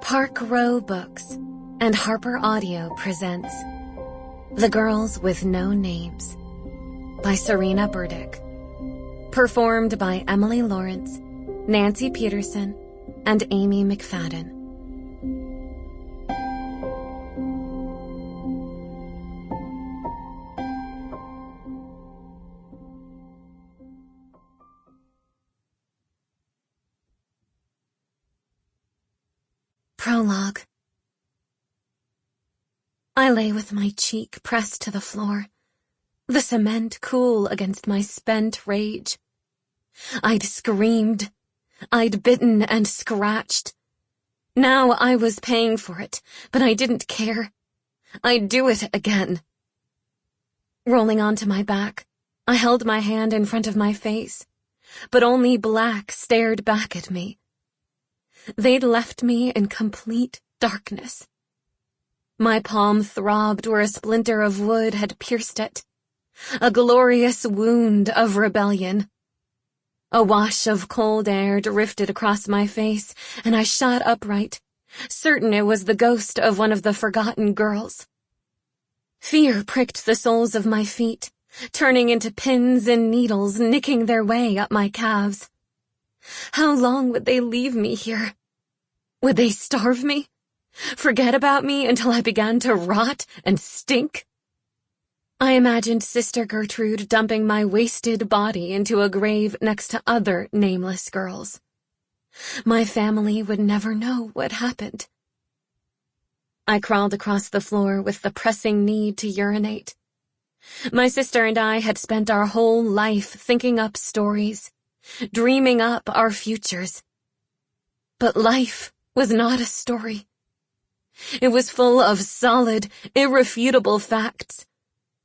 Park Row Books and Harper Audio presents The Girls with No Names by Serena Burdick. Performed by Emily Lawrence, Nancy Peterson, and Amy Mcfadden. Prologue. I lay with my cheek pressed to the floor, the cement cool against my spent rage. I'd screamed. I'd bitten and scratched. Now I was paying for it, but I didn't care. I'd do it again. Rolling onto my back, I held my hand in front of my face, but only black stared back at me. They'd left me in complete darkness. My palm throbbed where a splinter of wood had pierced it, a glorious wound of rebellion. A wash of cold air drifted across my face, and I shot upright, certain it was the ghost of one of the forgotten girls. Fear pricked the soles of my feet, turning into pins and needles nicking their way up my calves. How long would they leave me here? Would they starve me? Forget about me until I began to rot and stink? I imagined Sister Gertrude dumping my wasted body into a grave next to other nameless girls. My family would never know what happened. I crawled across the floor with the pressing need to urinate. My sister and I had spent our whole life thinking up stories, dreaming up our futures. But life was not a story. It was full of solid, irrefutable facts,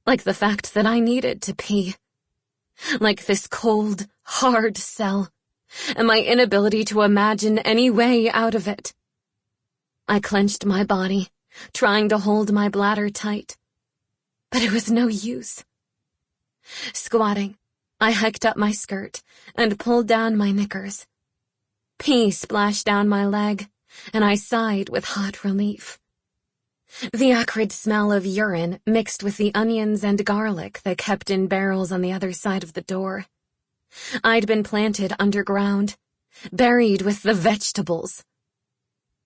like the fact that I needed to pee, like this cold, hard cell, and my inability to imagine any way out of it. I clenched my body, trying to hold my bladder tight, but it was no use. Squatting, I hiked up my skirt and pulled down my knickers. Pee splashed down my leg, and I sighed with hot relief. The acrid smell of urine mixed with the onions and garlic they kept in barrels on the other side of the door. I'd been planted underground, buried with the vegetables.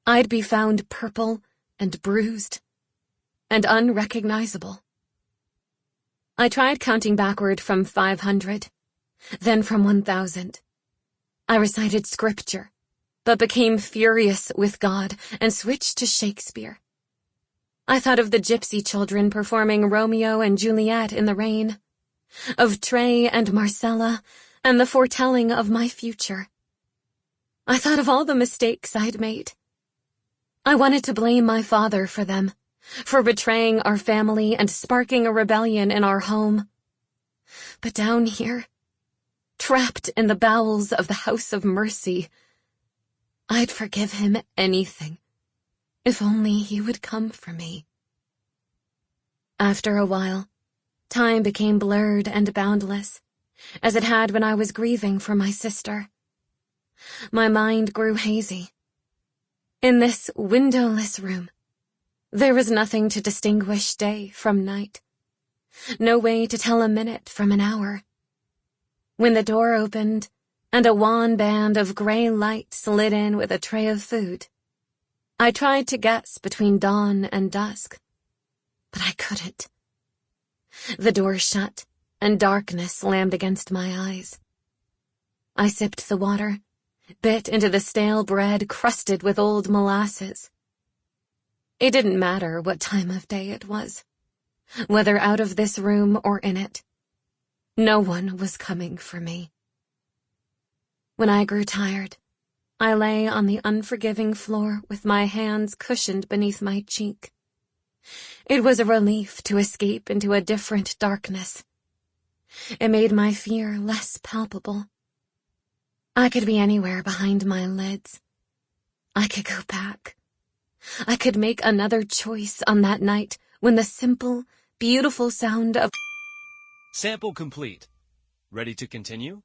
I'd be found purple and bruised and unrecognizable. I tried counting backward from 500, then from 1,000. I recited scripture, but became furious with God and switched to Shakespeare. I thought of the gypsy children performing Romeo and Juliet in the rain, of Trey and Marcella, and the foretelling of my future. I thought of all the mistakes I'd made. I wanted to blame my father for them, for betraying our family and sparking a rebellion in our home. But down here, trapped in the bowels of the House of Mercy, I'd forgive him anything, if only he would come for me. After a while, time became blurred and boundless, as it had when I was grieving for my sister. My mind grew hazy. In this windowless room, there was nothing to distinguish day from night, no way to tell a minute from an hour. When the door opened, and a wan band of gray light slid in with a tray of food, I tried to guess between dawn and dusk, but I couldn't. The door shut, and darkness slammed against my eyes. I sipped the water, bit into the stale bread crusted with old molasses. It didn't matter what time of day it was, whether out of this room or in it. No one was coming for me. When I grew tired, I lay on the unforgiving floor with my hands cushioned beneath my cheek. It was a relief to escape into a different darkness. It made my fear less palpable. I could be anywhere behind my lids. I could go back. I could make another choice on that night when the simple, beautiful sound of... Sample complete. Ready to continue?